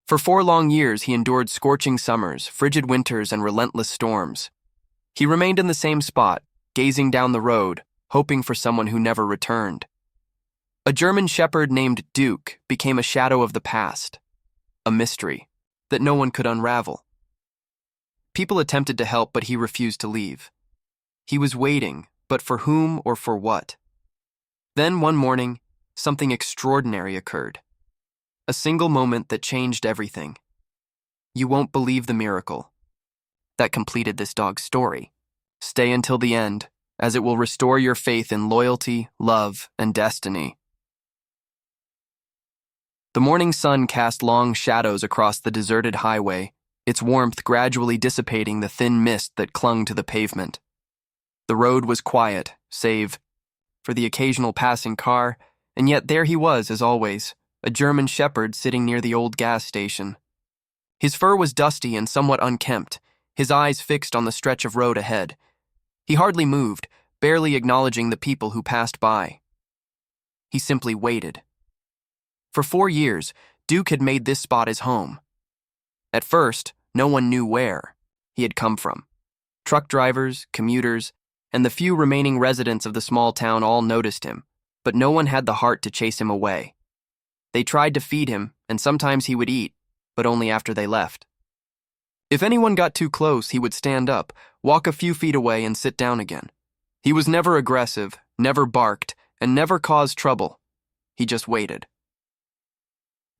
For 4 long years, he endured scorching summers, frigid winters, and relentless storms. He remained in the same spot, gazing down the road, hoping for someone who never returned. A German shepherd named Duke became a shadow of the past, a mystery that no one could unravel. People attempted to help, but he refused to leave. He was waiting, but for whom or for what? Then one morning, something extraordinary occurred. A single moment that changed everything. You won't believe the miracle that completed this dog's story. Stay until the end, as it will restore your faith in loyalty, love, and destiny. The morning sun cast long shadows across the deserted highway, its warmth gradually dissipating the thin mist that clung to the pavement. The road was quiet, save for the occasional passing car, and yet there he was, as always, a German shepherd sitting near the old gas station. His fur was dusty and somewhat unkempt, his eyes fixed on the stretch of road ahead. He hardly moved, barely acknowledging the people who passed by. He simply waited. For 4 years, Duke had made this spot his home. At first, no one knew where he had come from. Truck drivers, commuters, and the few remaining residents of the small town all noticed him, but no one had the heart to chase him away. They tried to feed him, and sometimes he would eat, but only after they left. If anyone got too close, he would stand up, walk a few feet away, and sit down again. He was never aggressive, never barked, and never caused trouble. He just waited.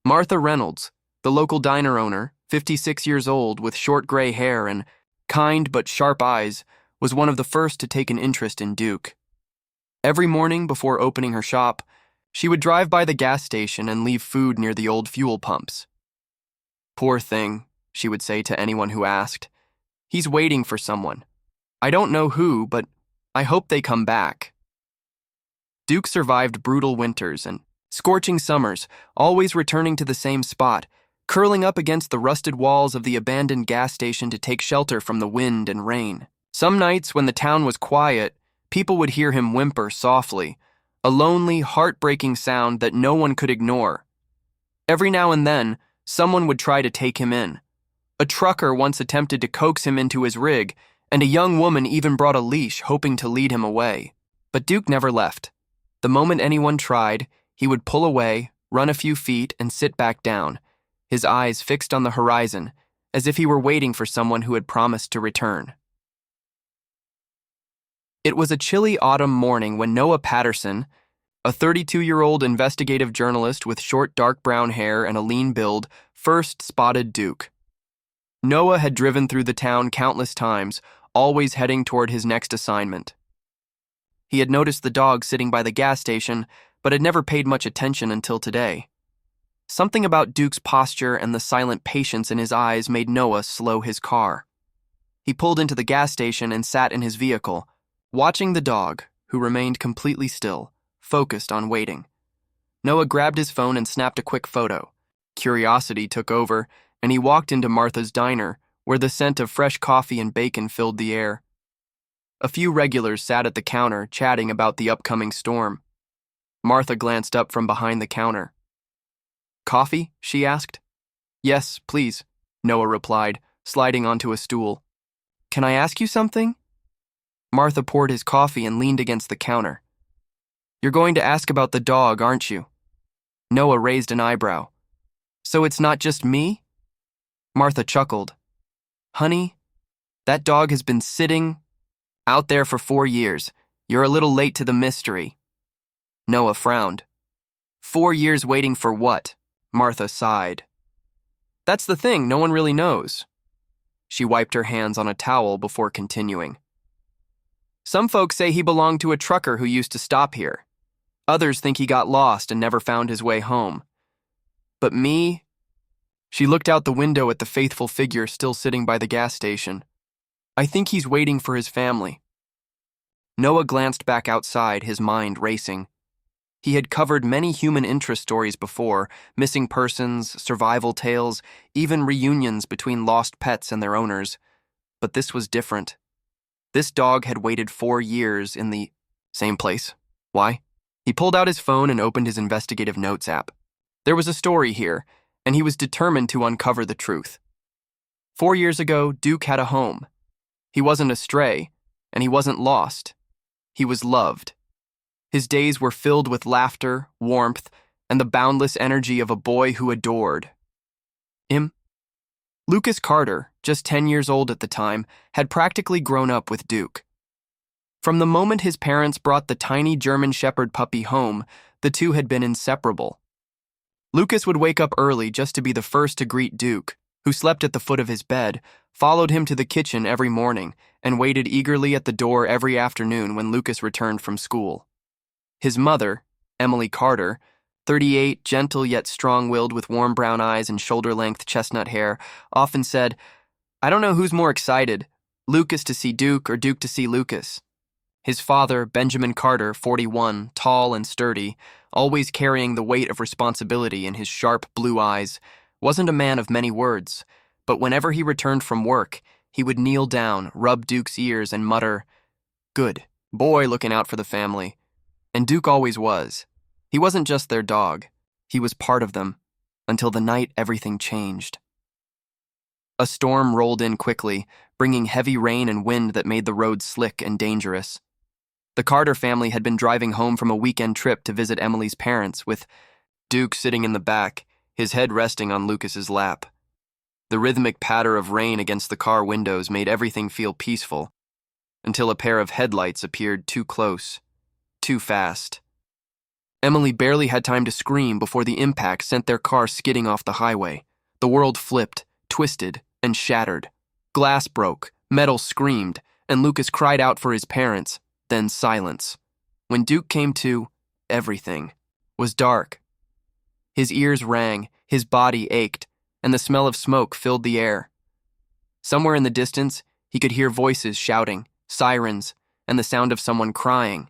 Martha Reynolds, the local diner owner, 56 years old with short gray hair and kind but sharp eyes, was one of the first to take an interest in Duke. Every morning before opening her shop, she would drive by the gas station and leave food near the old fuel pumps. "Poor thing," she would say to anyone who asked. "He's waiting for someone. I don't know who, but I hope they come back." Duke survived brutal winters and scorching summers, always returning to the same spot, curling up against the rusted walls of the abandoned gas station to take shelter from the wind and rain. Some nights, when the town was quiet, people would hear him whimper softly, a lonely, heartbreaking sound that no one could ignore. Every now and then, someone would try to take him in. A trucker once attempted to coax him into his rig, and a young woman even brought a leash, hoping to lead him away. But Duke never left. The moment anyone tried, he would pull away, run a few feet, and sit back down, his eyes fixed on the horizon, as if he were waiting for someone who had promised to return. It was a chilly autumn morning when Noah Patterson, a 32-year-old investigative journalist with short dark brown hair and a lean build, first spotted Duke. Noah had driven through the town countless times, always heading toward his next assignment. He had noticed the dog sitting by the gas station, but had never paid much attention until today. Something about Duke's posture and the silent patience in his eyes made Noah slow his car. He pulled into the gas station and sat in his vehicle, watching the dog, who remained completely still, focused on waiting. Noah grabbed his phone and snapped a quick photo. Curiosity took over, and he walked into Martha's diner, where the scent of fresh coffee and bacon filled the air. A few regulars sat at the counter, chatting about the upcoming storm. Martha glanced up from behind the counter. "Coffee?" she asked. "Yes, please," Noah replied, sliding onto a stool. "Can I ask you something?" Martha poured his coffee and leaned against the counter. "You're going to ask about the dog, aren't you?" Noah raised an eyebrow. "So it's not just me?" Martha chuckled. "Honey, that dog has been sitting out there for 4 years. You're a little late to the mystery." Noah frowned. 4 years waiting for what? Martha sighed. "That's the thing, no one really knows." She wiped her hands on a towel before continuing. "Some folks say he belonged to a trucker who used to stop here. Others think he got lost and never found his way home. But me..." She looked out the window at the faithful figure still sitting by the gas station. "I think he's waiting for his family." Noah glanced back outside, his mind racing. He had covered many human interest stories before, missing persons, survival tales, even reunions between lost pets and their owners. But this was different. This dog had waited 4 years in the same place. Why? He pulled out his phone and opened his investigative notes app. There was a story here, and he was determined to uncover the truth. 4 years ago, Duke had a home. He wasn't a stray, and he wasn't lost. He was loved. His days were filled with laughter, warmth, and the boundless energy of a boy who adored him. Lucas Carter, just 10 years old at the time, had practically grown up with Duke. From the moment his parents brought the tiny German Shepherd puppy home, the two had been inseparable. Lucas would wake up early just to be the first to greet Duke, who slept at the foot of his bed, followed him to the kitchen every morning, and waited eagerly at the door every afternoon when Lucas returned from school. His mother, Emily Carter, 38, gentle yet strong-willed with warm brown eyes and shoulder-length chestnut hair, often said, "I don't know who's more excited, Lucas to see Duke or Duke to see Lucas." His father, Benjamin Carter, 41, tall and sturdy, always carrying the weight of responsibility in his sharp blue eyes, wasn't a man of many words, but whenever he returned from work, he would kneel down, rub Duke's ears, and mutter, "Good boy looking out for the family." And Duke always was. He wasn't just their dog. He was part of them, until the night everything changed. A storm rolled in quickly, bringing heavy rain and wind that made the road slick and dangerous. The Carter family had been driving home from a weekend trip to visit Emily's parents, with Duke sitting in the back, his head resting on Lucas's lap. The rhythmic patter of rain against the car windows made everything feel peaceful, until a pair of headlights appeared too close, too fast. Emily barely had time to scream before the impact sent their car skidding off the highway. The world flipped, twisted, and shattered. Glass broke, metal screamed, and Lucas cried out for his parents, then silence. When Duke came to, everything was dark. His ears rang, his body ached, and the smell of smoke filled the air. Somewhere in the distance, he could hear voices shouting, sirens, and the sound of someone crying.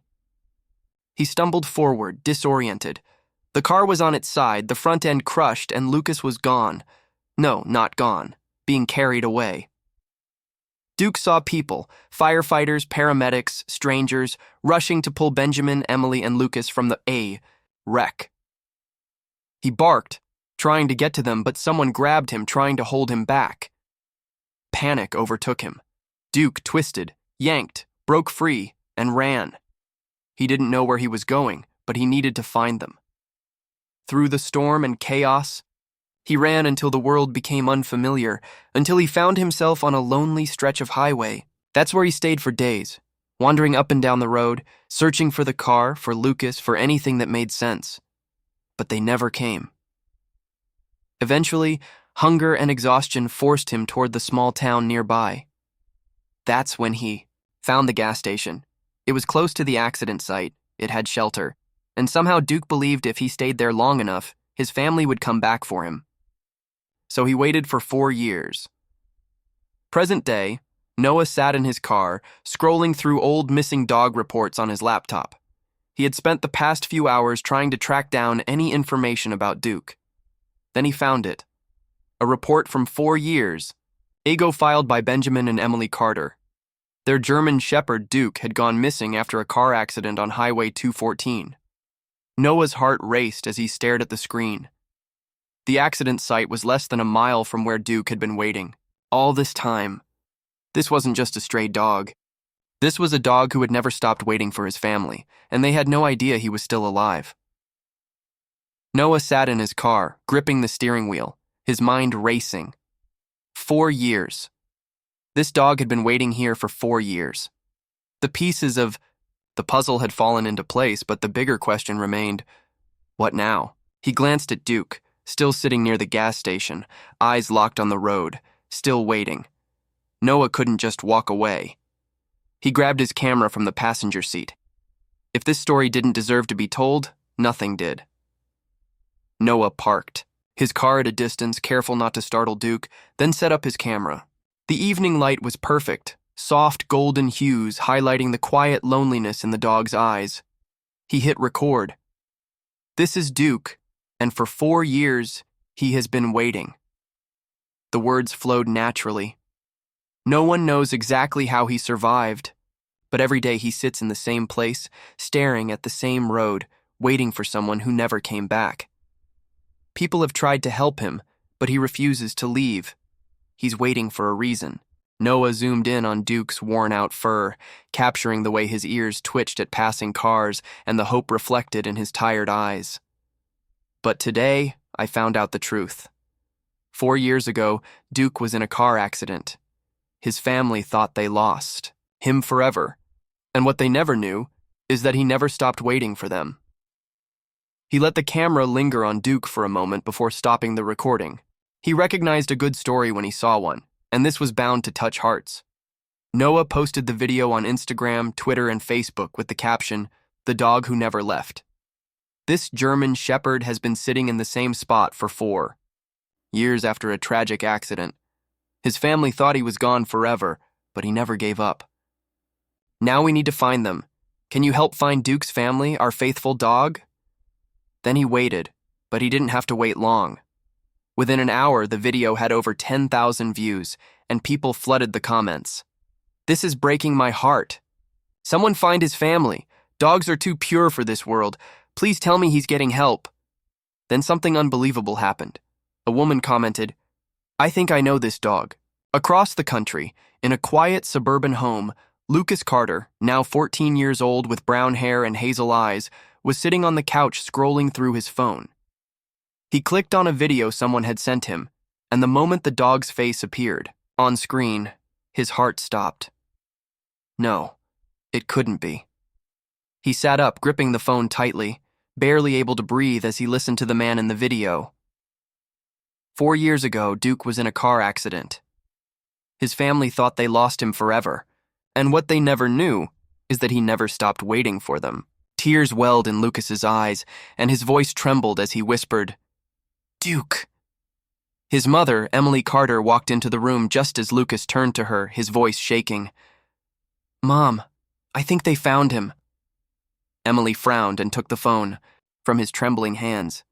He stumbled forward, disoriented. The car was on its side, the front end crushed, and Lucas was gone. No, not gone, being carried away. Duke saw people, firefighters, paramedics, strangers, rushing to pull Benjamin, Emily, and Lucas from the wreck. He barked, trying to get to them, but someone grabbed him, trying to hold him back. Panic overtook him. Duke twisted, yanked, broke free, and ran. He didn't know where he was going, but he needed to find them. Through the storm and chaos, he ran until the world became unfamiliar, until he found himself on a lonely stretch of highway. That's where he stayed for days, wandering up and down the road, searching for the car, for Lucas, for anything that made sense. But they never came. Eventually, hunger and exhaustion forced him toward the small town nearby. That's when he found the gas station. It was close to the accident site, it had shelter, and somehow Duke believed if he stayed there long enough, his family would come back for him. So he waited for 4 years. Present day, Noah sat in his car, scrolling through old missing dog reports on his laptop. He had spent the past few hours trying to track down any information about Duke. Then he found it. A report from 4 years, filed by Benjamin and Emily Carter. Their German Shepherd, Duke, had gone missing after a car accident on Highway 214. Noah's heart raced as he stared at the screen. The accident site was less than a mile from where Duke had been waiting. All this time. This wasn't just a stray dog. This was a dog who had never stopped waiting for his family, and they had no idea he was still alive. Noah sat in his car, gripping the steering wheel, his mind racing. 4 years. This dog had been waiting here for 4 years. The pieces of the puzzle had fallen into place, but the bigger question remained, what now? He glanced at Duke, still sitting near the gas station, eyes locked on the road, still waiting. Noah couldn't just walk away. He grabbed his camera from the passenger seat. If this story didn't deserve to be told, nothing did. Noah parked, his car at a distance, careful not to startle Duke, then set up his camera. The evening light was perfect, soft golden hues highlighting the quiet loneliness in the dog's eyes. He hit record. This is Duke, and for 4 years, he has been waiting. The words flowed naturally. No one knows exactly how he survived, but every day he sits in the same place, staring at the same road, waiting for someone who never came back. People have tried to help him, but he refuses to leave. He's waiting for a reason. Noah zoomed in on Duke's worn-out fur, capturing the way his ears twitched at passing cars and the hope reflected in his tired eyes. But today, I found out the truth. 4 years ago, Duke was in a car accident. His family thought they lost him forever, and what they never knew is that he never stopped waiting for them. He let the camera linger on Duke for a moment before stopping the recording. He recognized a good story when he saw one, and this was bound to touch hearts. Noah posted the video on Instagram, Twitter, and Facebook with the caption, "The dog who never left." This German shepherd has been sitting in the same spot for 4 years after a tragic accident. His family thought he was gone forever, but he never gave up. Now we need to find them. Can you help find Duke's family, our faithful dog? Then he waited, but he didn't have to wait long. Within an hour, the video had over 10,000 views, and people flooded the comments. "This is breaking my heart. Someone find his family. Dogs are too pure for this world. Please tell me he's getting help." Then something unbelievable happened. A woman commented, "I think I know this dog." Across the country, in a quiet suburban home, Lucas Carter, now 14 years old with brown hair and hazel eyes, was sitting on the couch scrolling through his phone. He clicked on a video someone had sent him, and the moment the dog's face appeared on screen, his heart stopped. No, it couldn't be. He sat up, gripping the phone tightly, barely able to breathe as he listened to the man in the video. 4 years ago, Duke was in a car accident. His family thought they lost him forever, and what they never knew is that he never stopped waiting for them. Tears welled in Lucas's eyes, and his voice trembled as he whispered, "Duke." His mother, Emily Carter, walked into the room just as Lucas turned to her, his voice shaking. "Mom, I think they found him." Emily frowned and took the phone from his trembling hands.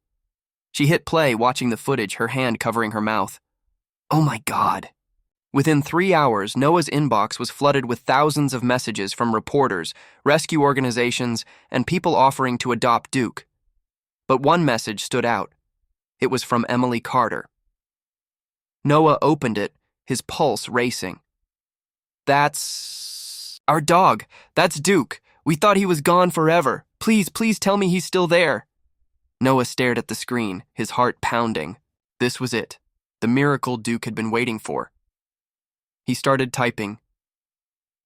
She hit play, watching the footage, her hand covering her mouth. Oh my God. Within 3 hours, Noah's inbox was flooded with thousands of messages from reporters, rescue organizations, and people offering to adopt Duke. But one message stood out. It was from Emily Carter. Noah opened it, his pulse racing. "That's our dog. That's Duke. We thought he was gone forever. Please tell me he's still there." Noah stared at the screen, his heart pounding. This was it, the miracle Duke had been waiting for. He started typing.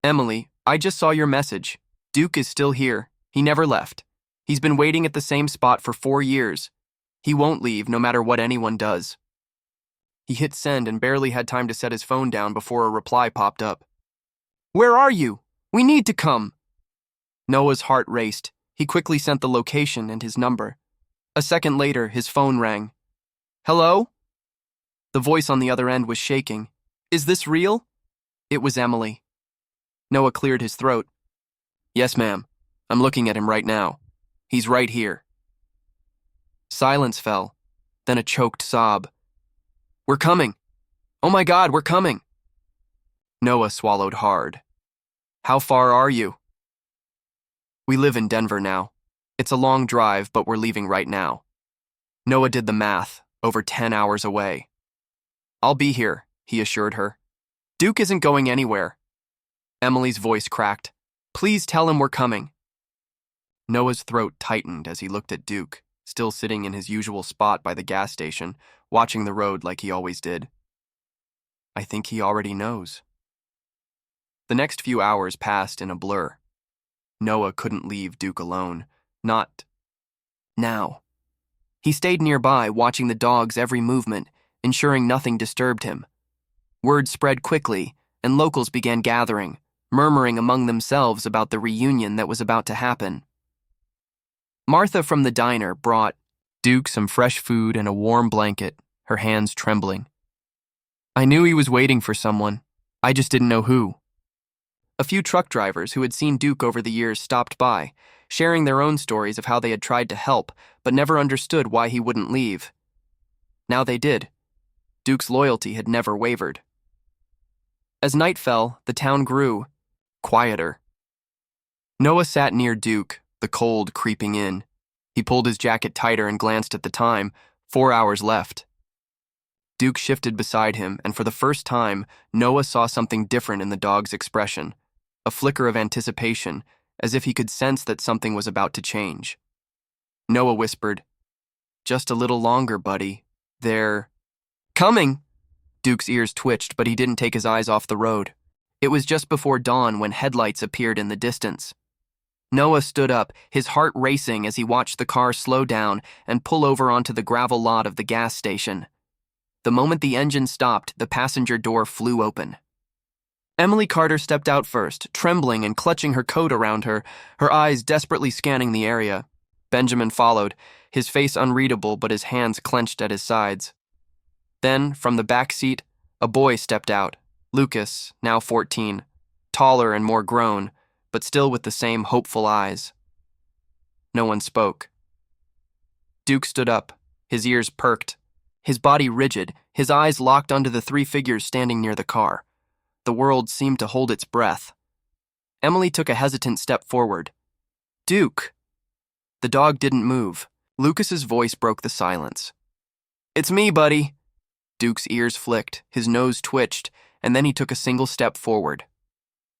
"Emily, I just saw your message. Duke is still here. He never left. He's been waiting at the same spot for 4 years. He won't leave no matter what anyone does." He hit send and barely had time to set his phone down before a reply popped up. "Where are you? We need to come." Noah's heart raced. He quickly sent the location and his number. A second later, his phone rang. "Hello?" The voice on the other end was shaking. "Is this real?" It was Emily. Noah cleared his throat. "Yes, ma'am. I'm looking at him right now. He's right here." Silence fell, then a choked sob. "We're coming. Oh my God, we're coming." Noah swallowed hard. "How far are you?" "We live in Denver now. It's a long drive, but we're leaving right now." Noah did the math, over 10 hours away. "I'll be here," he assured her. "Duke isn't going anywhere." Emily's voice cracked. "Please tell him we're coming." Noah's throat tightened as he looked at Duke, still sitting in his usual spot by the gas station, watching the road like he always did. I think he already knows. The next few hours passed in a blur. Noah couldn't leave Duke alone. Not now. He stayed nearby, watching the dog's every movement, ensuring nothing disturbed him. Word spread quickly, and locals began gathering, murmuring among themselves about the reunion that was about to happen. Martha from the diner brought Duke some fresh food and a warm blanket, her hands trembling. "I knew he was waiting for someone. I just didn't know who." A few truck drivers who had seen Duke over the years stopped by, sharing their own stories of how they had tried to help, but never understood why he wouldn't leave. Now they did. Duke's loyalty had never wavered. As night fell, the town grew quieter. Noah sat near Duke, the cold creeping in. He pulled his jacket tighter and glanced at the time, 4 hours left. Duke shifted beside him, and for the first time, Noah saw something different in the dog's expression, a flicker of anticipation, as if he could sense that something was about to change. Noah whispered, "Just a little longer, buddy. They're coming!" Duke's ears twitched, but he didn't take his eyes off the road. It was just before dawn when headlights appeared in the distance. Noah stood up, his heart racing as he watched the car slow down and pull over onto the gravel lot of the gas station. The moment the engine stopped, the passenger door flew open. Emily Carter stepped out first, trembling and clutching her coat around her, her eyes desperately scanning the area. Benjamin followed, his face unreadable but his hands clenched at his sides. Then, from the back seat, a boy stepped out, Lucas, now 14, taller and more grown, but still with the same hopeful eyes. No one spoke. Duke stood up, his ears perked, his body rigid, his eyes locked onto the three figures standing near the car. The world seemed to hold its breath. Emily took a hesitant step forward. "Duke!" The dog didn't move. Lucas's voice broke the silence. "It's me, buddy." Duke's ears flicked, his nose twitched, and then he took a single step forward.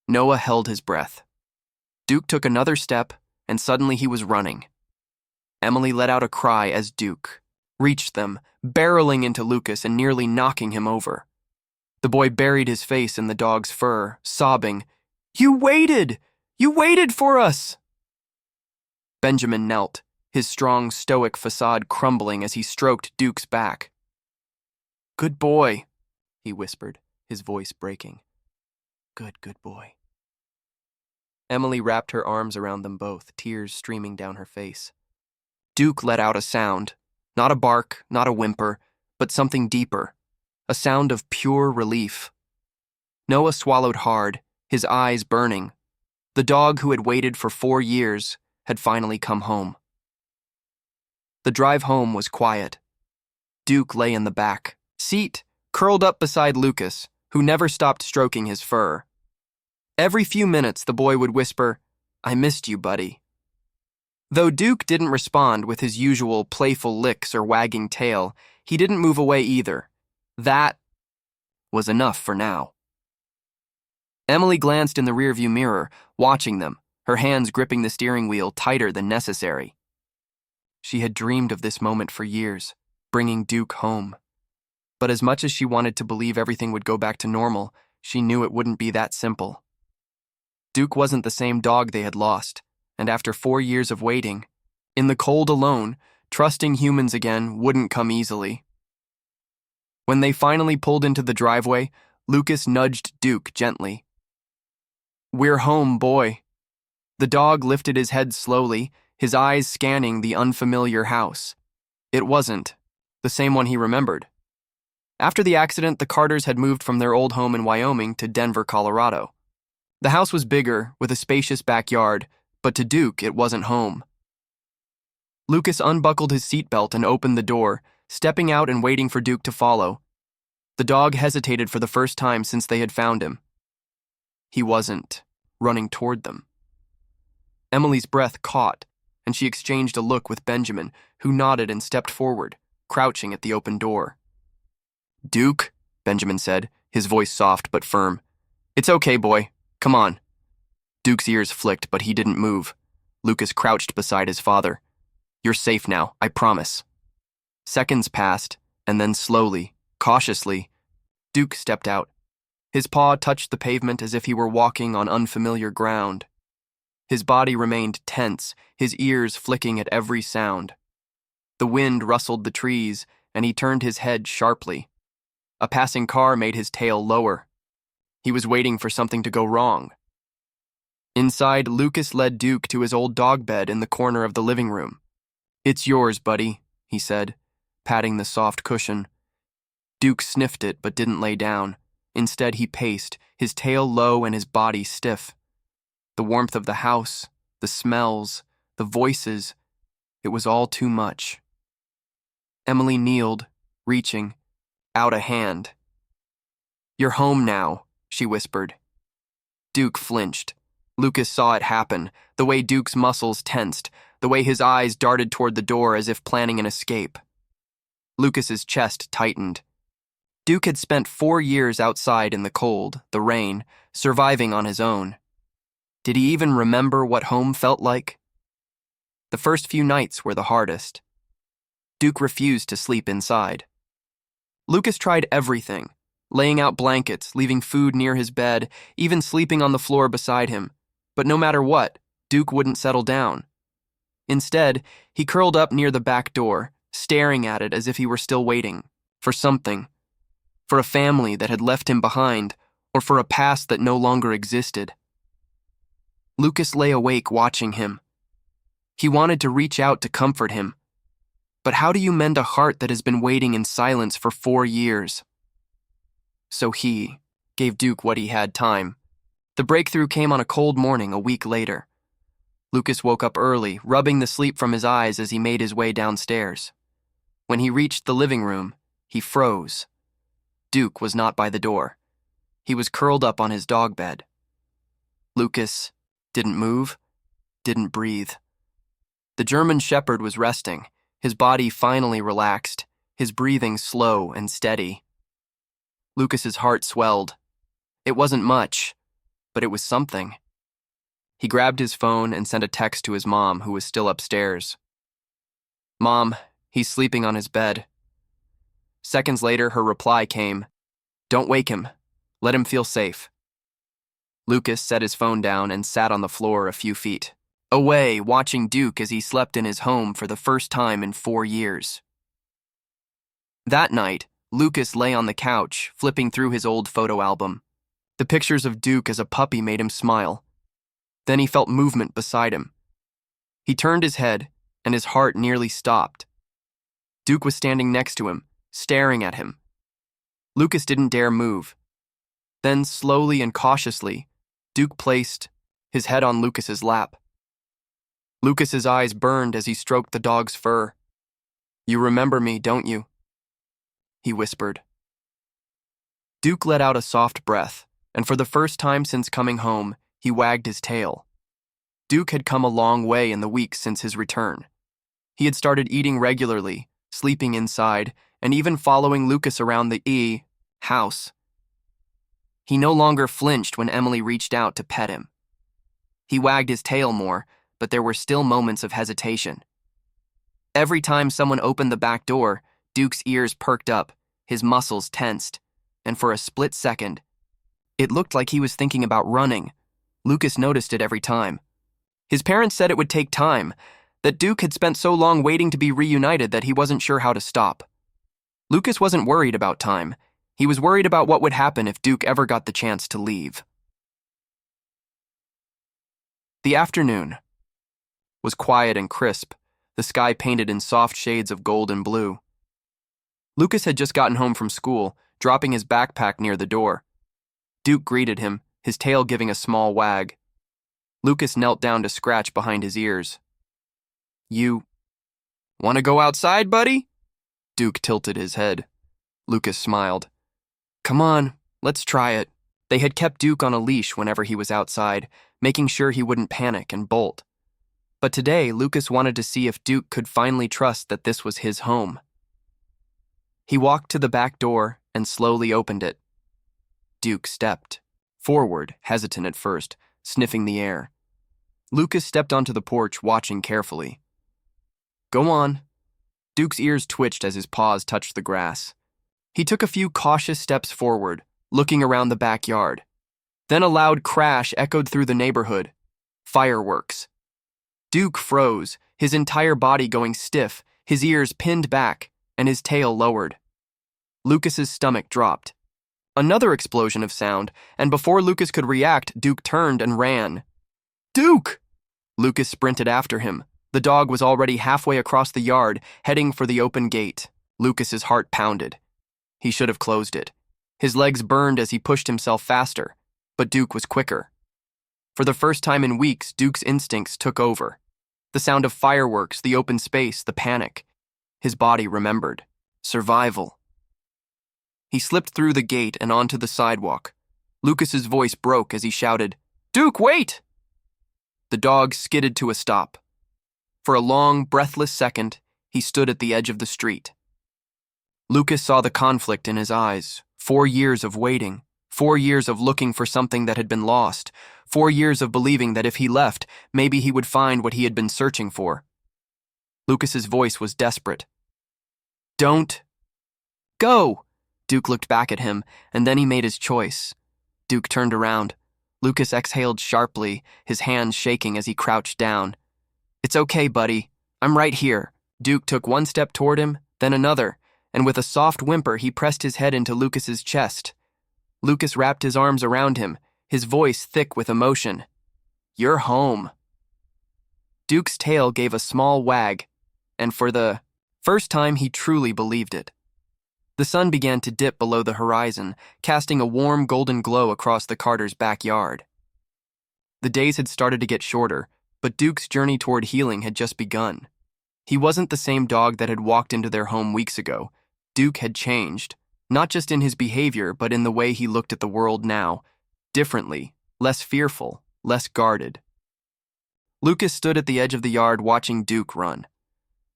Noah held his breath. Duke took another step, and suddenly he was running. Emily let out a cry as Duke reached them, barreling into Lucas and nearly knocking him over. The boy buried his face in the dog's fur, sobbing, "You waited! You waited for us!" Benjamin knelt, his strong, stoic facade crumbling as he stroked Duke's back. "Good boy," he whispered, his voice breaking. Good boy." Emily wrapped her arms around them both, tears streaming down her face. Duke let out a sound, not a bark, not a whimper, but something deeper, a sound of pure relief. Noah swallowed hard, his eyes burning. The dog who had waited for 4 years had finally come home. The drive home was quiet. Duke lay in the back seat, curled up beside Lucas, who never stopped stroking his fur. Every few minutes, the boy would whisper, "I missed you, buddy." Though Duke didn't respond with his usual playful licks or wagging tail, he didn't move away either. That was enough for now. Emily glanced in the rearview mirror, watching them, her hands gripping the steering wheel tighter than necessary. She had dreamed of this moment for years, bringing Duke home. But as much as she wanted to believe everything would go back to normal, she knew it wouldn't be that simple. Duke wasn't the same dog they had lost, and after 4 years of waiting, in the cold alone, trusting humans again wouldn't come easily. When they finally pulled into the driveway, Lucas nudged Duke gently. "We're home, boy." The dog lifted his head slowly, his eyes scanning the unfamiliar house. It wasn't the same one he remembered. After the accident, the Carters had moved from their old home in Wyoming to Denver, Colorado. The house was bigger, with a spacious backyard, but to Duke, it wasn't home. Lucas unbuckled his seatbelt and opened the door, stepping out and waiting for Duke to follow. The dog hesitated for the first time since they had found him. He wasn't running toward them. Emily's breath caught, and she exchanged a look with Benjamin, who nodded and stepped forward, crouching at the open door. "Duke," Benjamin said, his voice soft but firm. "It's okay, boy. Come on." Duke's ears flicked, but he didn't move. Lucas crouched beside his father. "You're safe now, I promise." Seconds passed, and then slowly, cautiously, Duke stepped out. His paw touched the pavement as if he were walking on unfamiliar ground. His body remained tense, his ears flicking at every sound. The wind rustled the trees, and he turned his head sharply. A passing car made his tail lower. He was waiting for something to go wrong. Inside, Lucas led Duke to his old dog bed in the corner of the living room. "It's yours, buddy," he said, patting the soft cushion. Duke sniffed it but didn't lay down. Instead, he paced, his tail low and his body stiff. The warmth of the house, the smells, the voices, it was all too much. Emily kneeled, reaching out a hand. "You're home now," she whispered. Duke flinched. Lucas saw it happen, the way Duke's muscles tensed, the way his eyes darted toward the door as if planning an escape. Lucas's chest tightened. Duke had spent 4 years outside in the cold, the rain, surviving on his own. Did he even remember what home felt like? The first few nights were the hardest. Duke refused to sleep inside. Lucas tried everything, laying out blankets, leaving food near his bed, even sleeping on the floor beside him. But no matter what, Duke wouldn't settle down. Instead, he curled up near the back door, staring at it as if he were still waiting for something, for a family that had left him behind, or for a past that no longer existed. Lucas lay awake watching him. He wanted to reach out to comfort him. But how do you mend a heart that has been waiting in silence for 4 years? So he gave Duke what he had time. The breakthrough came on a cold morning a week later. Lucas woke up early, rubbing the sleep from his eyes as he made his way downstairs. When he reached the living room, he froze. Duke was not by the door. He was curled up on his dog bed. Lucas didn't move, didn't breathe. The German Shepherd was resting, his body finally relaxed, his breathing slow and steady. Lucas's heart swelled. It wasn't much, but it was something. He grabbed his phone and sent a text to his mom, who was still upstairs. "Mom, he's sleeping on his bed." Seconds later, her reply came, "Don't wake him. Let him feel safe." Lucas set his phone down and sat on the floor a few feet away, watching Duke as he slept in his home for the first time in 4 years. That night, Lucas lay on the couch, flipping through his old photo album. The pictures of Duke as a puppy made him smile. Then he felt movement beside him. He turned his head, and his heart nearly stopped. Duke was standing next to him, staring at him. Lucas didn't dare move. Then, slowly and cautiously, Duke placed his head on Lucas's lap. Lucas's eyes burned as he stroked the dog's fur. "You remember me, don't you?" he whispered. Duke let out a soft breath, and for the first time since coming home, he wagged his tail. Duke had come a long way in the weeks since his return. He had started eating regularly, sleeping inside, and even following Lucas around the house. He no longer flinched when Emily reached out to pet him. He wagged his tail more, but there were still moments of hesitation. Every time someone opened the back door, Duke's ears perked up, his muscles tensed, and for a split second, it looked like he was thinking about running. Lucas noticed it every time. His parents said it would take time, that Duke had spent so long waiting to be reunited that he wasn't sure how to stop. Lucas wasn't worried about time. He was worried about what would happen if Duke ever got the chance to leave. The afternoon was quiet and crisp, the sky painted in soft shades of gold and blue. Lucas had just gotten home from school, dropping his backpack near the door. Duke greeted him, his tail giving a small wag. Lucas knelt down to scratch behind his ears. "You want to go outside, buddy?" Duke tilted his head. Lucas smiled. "Come on, let's try it." They had kept Duke on a leash whenever he was outside, making sure he wouldn't panic and bolt. But today, Lucas wanted to see if Duke could finally trust that this was his home. He walked to the back door and slowly opened it. Duke stepped forward, hesitant at first, sniffing the air. Lucas stepped onto the porch, watching carefully. "Go on." Duke's ears twitched as his paws touched the grass. He took a few cautious steps forward, looking around the backyard. Then a loud crash echoed through the neighborhood. Fireworks. Duke froze, his entire body going stiff, his ears pinned back, and his tail lowered. Lucas's stomach dropped. Another explosion of sound, and before Lucas could react, Duke turned and ran. "Duke!" Lucas sprinted after him. The dog was already halfway across the yard, heading for the open gate. Lucas's heart pounded. He should have closed it. His legs burned as he pushed himself faster, but Duke was quicker. For the first time in weeks, Duke's instincts took over. The sound of fireworks, the open space, the panic. His body remembered. Survival. He slipped through the gate and onto the sidewalk. Lucas's voice broke as he shouted, "Duke, wait!" The dog skidded to a stop. For a long, breathless second, he stood at the edge of the street. Lucas saw the conflict in his eyes. 4 years of waiting, 4 years of looking for something that had been lost, 4 years of believing that if he left, maybe he would find what he had been searching for. Lucas's voice was desperate. "Don't go!" Duke looked back at him, and then he made his choice. Duke turned around. Lucas exhaled sharply, his hands shaking as he crouched down. "It's okay, buddy. I'm right here." Duke took one step toward him, then another, and with a soft whimper he pressed his head into Lucas's chest. Lucas wrapped his arms around him, his voice thick with emotion. "You're home." Duke's tail gave a small wag, and for the first time he truly believed it. The sun began to dip below the horizon, casting a warm golden glow across the Carters' backyard. The days had started to get shorter, but Duke's journey toward healing had just begun. He wasn't the same dog that had walked into their home weeks ago. Duke had changed, not just in his behavior, but in the way he looked at the world now, differently, less fearful, less guarded. Lucas stood at the edge of the yard watching Duke run.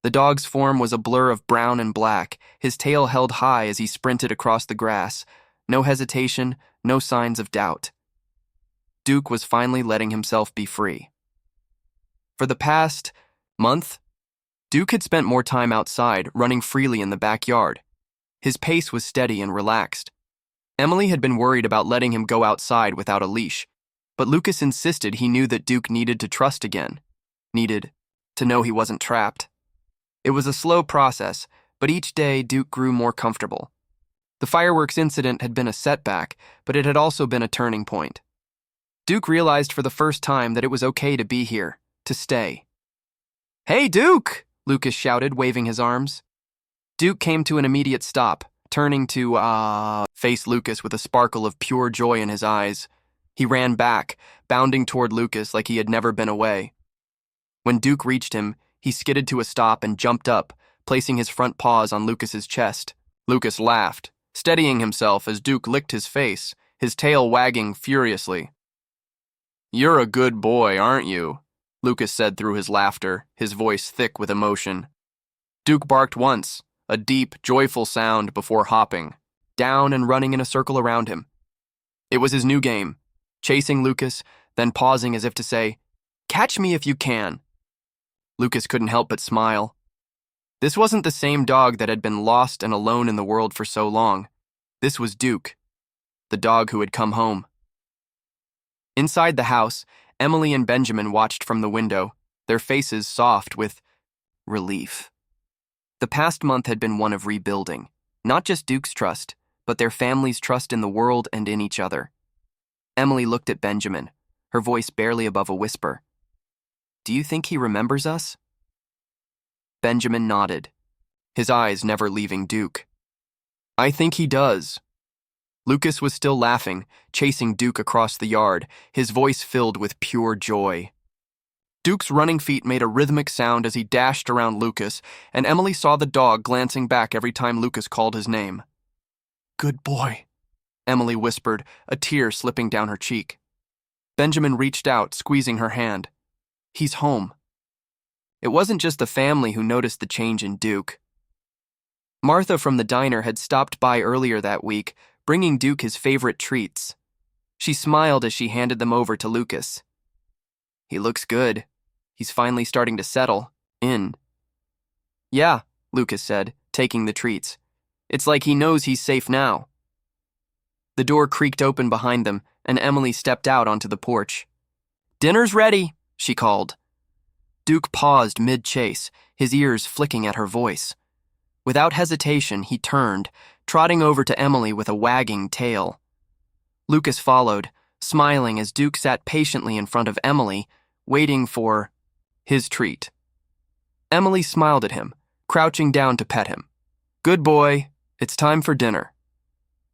The dog's form was a blur of brown and black, his tail held high as he sprinted across the grass. No hesitation, no signs of doubt. Duke was finally letting himself be free. For the past month, Duke had spent more time outside, running freely in the backyard. His pace was steady and relaxed. Emily had been worried about letting him go outside without a leash, but Lucas insisted he knew that Duke needed to trust again, needed to know he wasn't trapped. It was a slow process, but each day Duke grew more comfortable. The fireworks incident had been a setback, but it had also been a turning point. Duke realized for the first time that it was okay to be here, to stay. "Hey, Duke!" Lucas shouted, waving his arms. Duke came to an immediate stop, turning to, face Lucas with a sparkle of pure joy in his eyes. He ran back, bounding toward Lucas like he had never been away. When Duke reached him, he skidded to a stop and jumped up, placing his front paws on Lucas's chest. Lucas laughed, steadying himself as Duke licked his face, his tail wagging furiously. "You're a good boy, aren't you?" Lucas said through his laughter, his voice thick with emotion. Duke barked once, a deep, joyful sound before hopping, down and running in a circle around him. It was his new game, chasing Lucas, then pausing as if to say, "Catch me if you can." Lucas couldn't help but smile. This wasn't the same dog that had been lost and alone in the world for so long. This was Duke, the dog who had come home. Inside the house, Emily and Benjamin watched from the window, their faces soft with relief. The past month had been one of rebuilding, not just Duke's trust, but their family's trust in the world and in each other. Emily looked at Benjamin, her voice barely above a whisper. "Do you think he remembers us?" Benjamin nodded, his eyes never leaving Duke. "I think he does." Lucas was still laughing, chasing Duke across the yard, his voice filled with pure joy. Duke's running feet made a rhythmic sound as he dashed around Lucas, and Emily saw the dog glancing back every time Lucas called his name. "Good boy," Emily whispered, a tear slipping down her cheek. Benjamin reached out, squeezing her hand. "He's home." It wasn't just the family who noticed the change in Duke. Martha from the diner had stopped by earlier that week, bringing Duke his favorite treats. She smiled as she handed them over to Lucas. "He looks good. He's finally starting to settle in." "Yeah," Lucas said, taking the treats. "It's like he knows he's safe now." The door creaked open behind them, and Emily stepped out onto the porch. "Dinner's ready," she called. Duke paused mid-chase, his ears flicking at her voice. Without hesitation, he turned, trotting over to Emily with a wagging tail. Lucas followed, smiling as Duke sat patiently in front of Emily, waiting for his treat. Emily smiled at him, crouching down to pet him. "Good boy, it's time for dinner."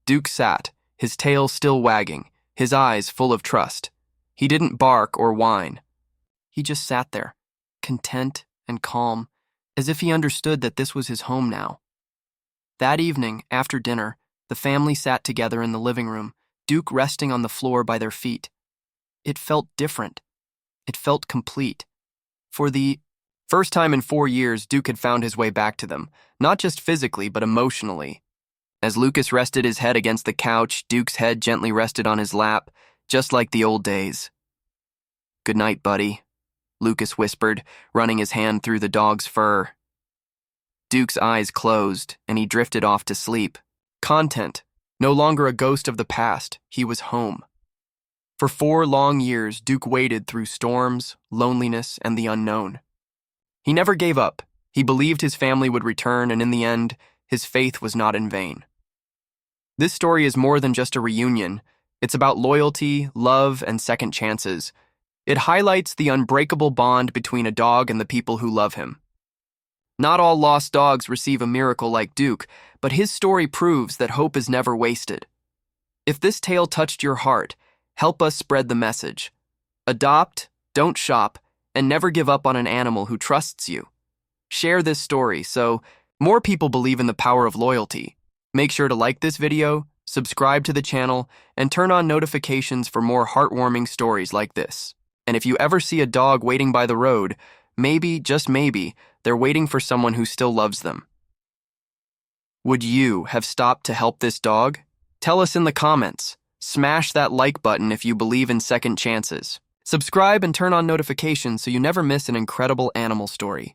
Duke sat, his tail still wagging, his eyes full of trust. He didn't bark or whine. He just sat there, content and calm, as if he understood that this was his home now. That evening, after dinner, the family sat together in the living room, Duke resting on the floor by their feet. It felt different. It felt complete. For the First time in 4 years, Duke had found his way back to them, not just physically, but emotionally. As Lucas rested his head against the couch, Duke's head gently rested on his lap, just like the old days. "Good night, buddy," Lucas whispered, running his hand through the dog's fur. Duke's eyes closed, and he drifted off to sleep. Content. No longer a ghost of the past, he was home. For 4 long years, Duke waded through storms, loneliness, and the unknown. He never gave up. He believed his family would return, and in the end, his faith was not in vain. This story is more than just a reunion. It's about loyalty, love, and second chances. It highlights the unbreakable bond between a dog and the people who love him. Not all lost dogs receive a miracle like Duke, but his story proves that hope is never wasted. If this tale touched your heart, help us spread the message. Adopt, don't shop, and never give up on an animal who trusts you. Share this story so more people believe in the power of loyalty. Make sure to like this video, subscribe to the channel, and turn on notifications for more heartwarming stories like this. And if you ever see a dog waiting by the road, maybe, just maybe, they're waiting for someone who still loves them. Would you have stopped to help this dog? Tell us in the comments. Smash that like button if you believe in second chances. Subscribe and turn on notifications so you never miss an incredible animal story.